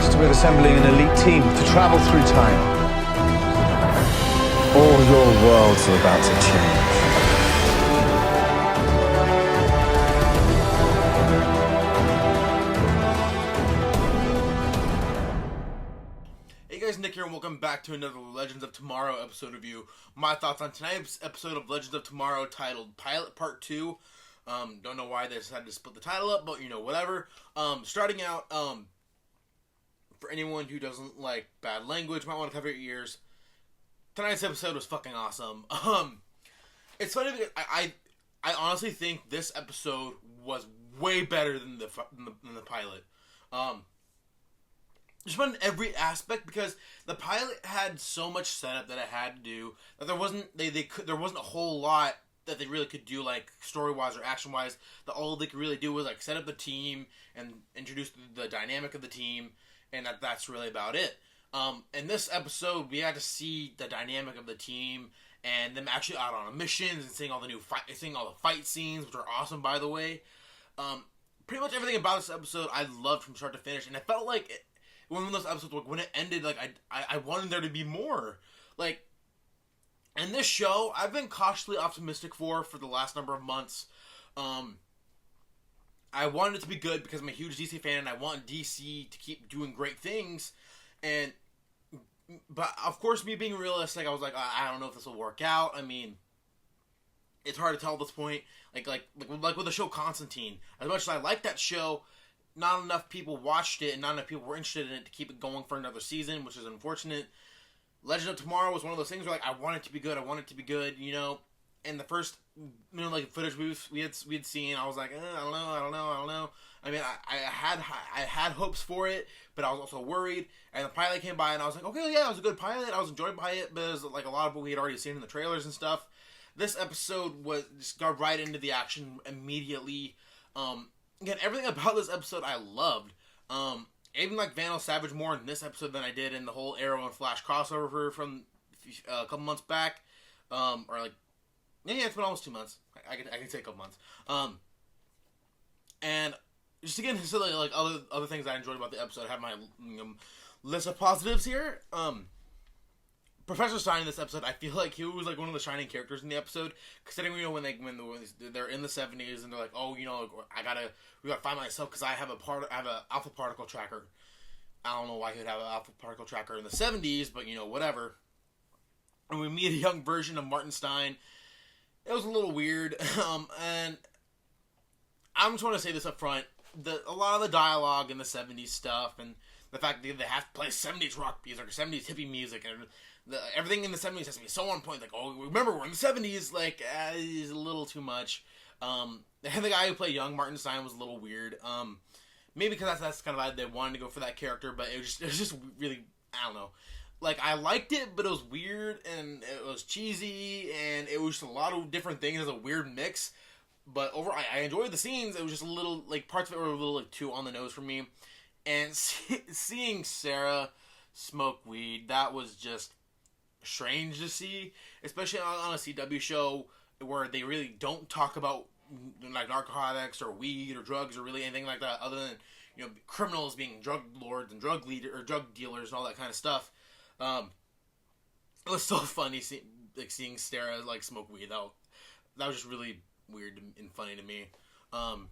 tasked with assembling an elite team to travel through time. All your worlds are about to change. Hey guys, Nick here, and welcome back to another Legends of Tomorrow episode review. My thoughts on tonight's episode of Legends of Tomorrow, titled Pilot Part 2. Don't know why they decided to split the title up, but whatever. Starting out, for anyone who doesn't like bad language, might want to cover your ears. Tonight's episode was fucking awesome. It's funny because I honestly think this episode was way better than the pilot. Just in every aspect, because the pilot had so much setup that it had to do that there wasn't there wasn't a whole lot that they really could do, like story wise or action wise. That all they could really do was like set up the team and introduce the dynamic of the team, and that's really about it. In this episode, we had to see the dynamic of the team and them actually out on missions and seeing all the fight scenes, which are awesome, by the way. Pretty much everything about this episode I loved from start to finish, and I felt like one of those episodes, when it ended, like I wanted there to be more. Like, in this show, I've been cautiously optimistic for the last number of months. I wanted it to be good because I'm a huge DC fan and I want DC to keep doing great things. But of course, me being realistic, I was like, I don't know if this will work out. I mean, it's hard to tell at this point. Like with the show Constantine, as much as I like that show, not enough people watched it and not enough people were interested in it to keep it going for another season, which is unfortunate. Legend of Tomorrow was one of those things where, like, I want it to be good, and the first, footage we had seen, I was like, I don't know. I mean, I had hopes for it, but I was also worried, and the pilot came by, and I was like, okay, yeah, it was a good pilot, I was enjoyed by it, but it was, like, a lot of what we had already seen in the trailers and stuff. This episode just got right into the action immediately. Again, everything about this episode I loved. I even like Vandal Savage more in this episode than I did in the whole Arrow and Flash crossover from a couple months back. It's been almost 2 months. I can say a couple months. And just again, like other things I enjoyed about the episode. I have my list of positives here. Professor Stein in this episode, I feel like he was like one of the shining characters in the episode. Considering when they're in the 70s and they're like, we gotta find myself because I have an alpha particle tracker. I don't know why he'd have an alpha particle tracker in the 70s, but whatever. And we meet a young version of Martin Stein. It was a little weird, and I'm just want to say this up front: a lot of the dialogue in the 70s stuff, and the fact that they have to play 70s rock music or 70s hippie music, and everything in the 70s has to be so on point. Like, remember, we're in the 70s. Like, is a little too much. The guy who played young Martin Stein was a little weird. Maybe because that's kind of why they wanted to go for that character, but it was just really, I don't know. Like, I liked it, but it was weird, and it was cheesy, and it was just a lot of different things as a weird mix. But overall, I enjoyed the scenes. It was just a little, like, parts of it were a little, like, too on the nose for me. And seeing Sarah smoke weed, that was just strange to see, especially on a CW show where they really don't talk about like narcotics or weed or drugs or really anything like that, other than criminals being drug lords and drug dealers and all that kind of stuff. It was so funny seeing Sarah like smoke weed. That was just really weird and funny to me. And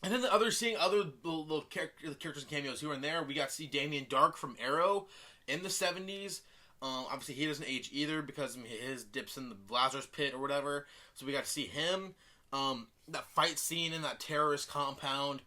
then seeing other little characters and cameos here and there. We got to see Damien Dark from Arrow in the 70s. Obviously, he doesn't age either because his dips in the Lazarus pit or whatever. So we got to see him. That fight scene in that terrorist compound,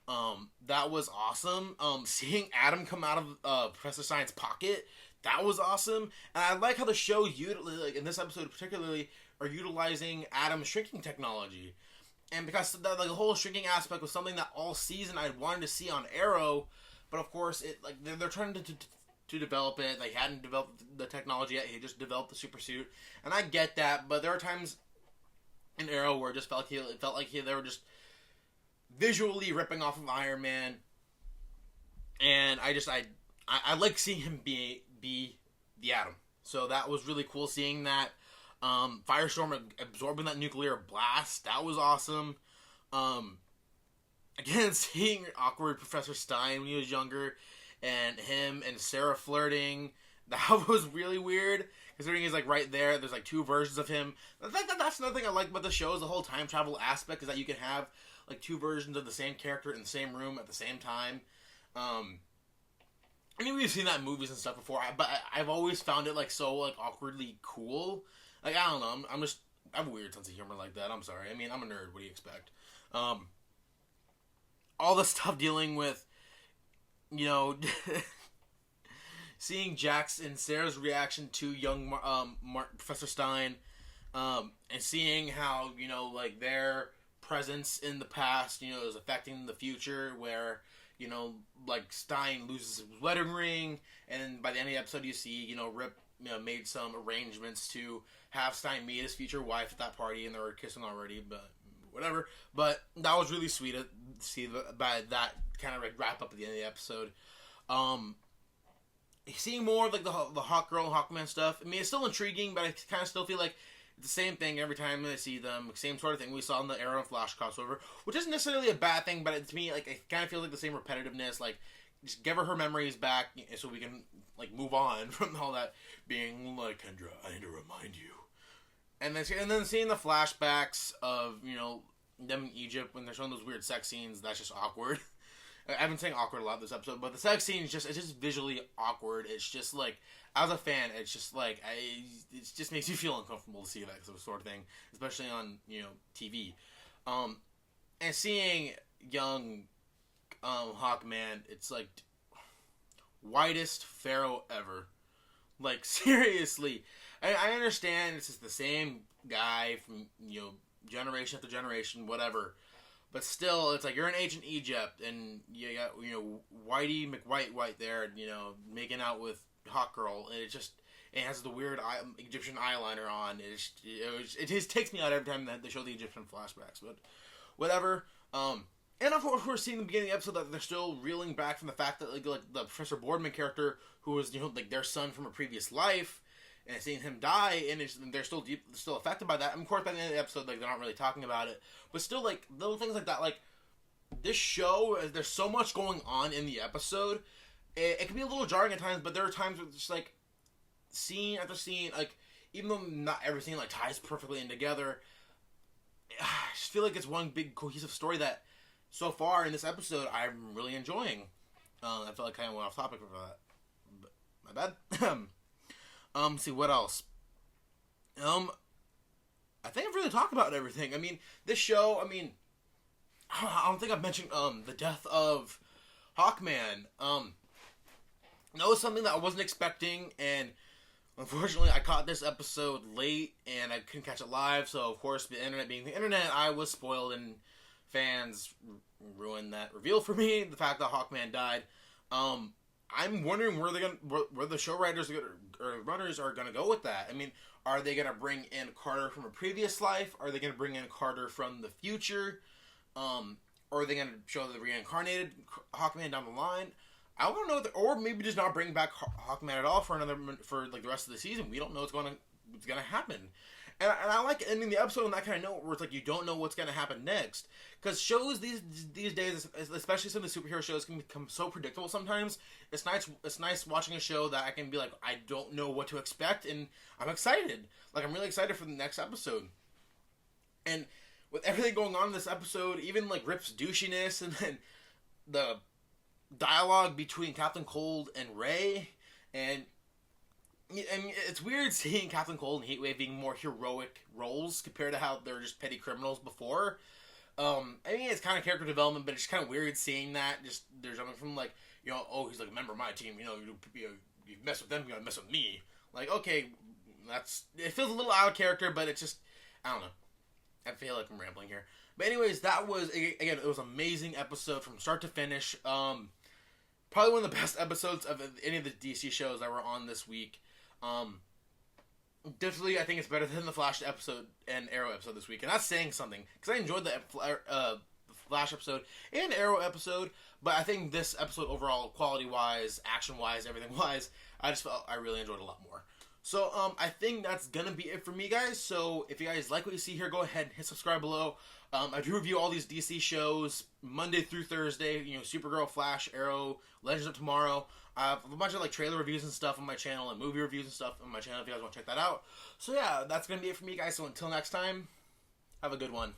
that was awesome. Seeing Adam come out of Professor Stein's pocket, that was awesome. And I like how the show, like in this episode particularly, are utilizing Adam's shrinking technology. And because the whole shrinking aspect was something that all season I wanted to see on Arrow, but of course they're trying to develop it. They hadn't developed the technology yet. He just developed the super suit, and I get that. But there are times in Arrow where it just felt like they were just visually ripping off of Iron Man, and I like seeing him be the Atom. So that was really cool seeing that. Firestorm absorbing that nuclear blast, that was awesome. again, seeing awkward Professor Stein when he was younger, and him and Sarah flirting, that was really weird. Considering he's like right there, there's like two versions of him. That's another thing I like about the show is the whole time travel aspect is that you can have like two versions of the same character in the same room at the same time. I mean, we've seen that in movies and stuff before, but I've always found it like so like awkwardly cool. Like I don't know, I have a weird sense of humor like that. I'm sorry. I mean, I'm a nerd. What do you expect? All the stuff dealing with, you know, seeing Jax and Sarah's reaction to young Professor Stein, and seeing how, you know, like their presence in the past, you know, is affecting the future, where, you know, like Stein loses his wedding ring, and by the end of the episode, you see, you know, Rip, you know, made some arrangements to have Stein meet his future wife at that party, and they were kissing already, but whatever. But that was really sweet to see by that kind of like wrap up at the end of the episode. Seeing more of like the Hawk Girl and Hawkman stuff. I mean, it's still intriguing, but I kind of still feel like it's the same thing every time I see them. Same sort of thing we saw in the Arrow and Flash crossover, which isn't necessarily a bad thing, but to me, like, it kind of feels like the same repetitiveness. Like, just give her memories back so we can like move on from all that being like, Kendra, I need to remind you. And then seeing the flashbacks of, you know, them in Egypt when they're showing those weird sex scenes, that's just awkward. I've been saying awkward a lot this episode, but the sex scene is it's just visually awkward. It's just like, as a fan, it's just like, it just makes you feel uncomfortable to see that sort of thing, especially on, you know, TV. And seeing young Hawkman, it's like whitest pharaoh ever. Like, seriously. I understand it's just the same guy from, you know, generation after generation, whatever. But still, it's like you're in ancient Egypt, and you got, you know, Whitey McWhite there, you know, making out with Hawk Girl, and it has the weird Egyptian eyeliner on. It just takes me out every time that they show the Egyptian flashbacks. But whatever. And of course, we're seeing in the beginning of the episode that they're still reeling back from the fact that like the Professor Boardman character, who was, you know, like their son from a previous life, and seeing him die, and they're still affected by that. And of course, by the end of the episode, like, they're not really talking about it, but still, like, little things like that. Like, this show, there's so much going on in the episode. It can be a little jarring at times, but there are times where it's just like scene after scene, like, even though not every scene like ties perfectly in together, I just feel like it's one big cohesive story that so far in this episode I'm really enjoying. I felt like I kind of went off topic for that, but my bad. Let's see, what else? I think I've really talked about everything. I mean, this show, I mean, I don't think I've mentioned, the death of Hawkman. That was something that I wasn't expecting, and unfortunately, I caught this episode late, and I couldn't catch it live, so of course, the internet being the internet, I was spoiled, and fans ruined that reveal for me, the fact that Hawkman died. I'm wondering where the show writers or runners are gonna go with that. I mean, are they gonna bring in Carter from a previous life? Are they gonna bring in Carter from the future? Or are they gonna show the reincarnated Hawkman down the line? I don't know, or maybe just not bring back Hawkman at all for like the rest of the season. We don't know what's gonna happen. And I like ending the episode on that kind of note where it's like you don't know what's going to happen next. Because shows these days, especially some of the superhero shows, can become so predictable sometimes. It's nice watching a show that I can be like, I don't know what to expect, and I'm excited. Like, I'm really excited for the next episode. And with everything going on in this episode, even like Rip's douchiness, and then the dialogue between Captain Cold and Ray, and I mean, it's weird seeing Captain Cold and Heatwave being more heroic roles compared to how they're just petty criminals before. I mean, it's kind of character development, but it's kind of weird seeing that. Just they're jumping from like, you know, oh, he's like a member of my team. You know, you mess with them, you gotta mess with me. Like, okay, it feels a little out of character, but it's just, I don't know. I feel like I'm rambling here. But anyways, that was, again, it was an amazing episode from start to finish. Probably one of the best episodes of any of the DC shows that were on this week. Definitely, I think it's better than the Flash episode and Arrow episode this week, and that's saying something, because I enjoyed the Flash episode and Arrow episode, but I think this episode overall, quality-wise, action-wise, everything-wise, I just felt I really enjoyed it a lot more. So, I think that's gonna be it for me, guys. So, if you guys like what you see here, go ahead and hit subscribe below. I do review all these DC shows Monday through Thursday. You know, Supergirl, Flash, Arrow, Legends of Tomorrow. I have a bunch of like trailer reviews and stuff on my channel, and movie reviews and stuff on my channel if you guys want to check that out. So yeah, that's gonna be it for me, guys. So until next time, have a good one.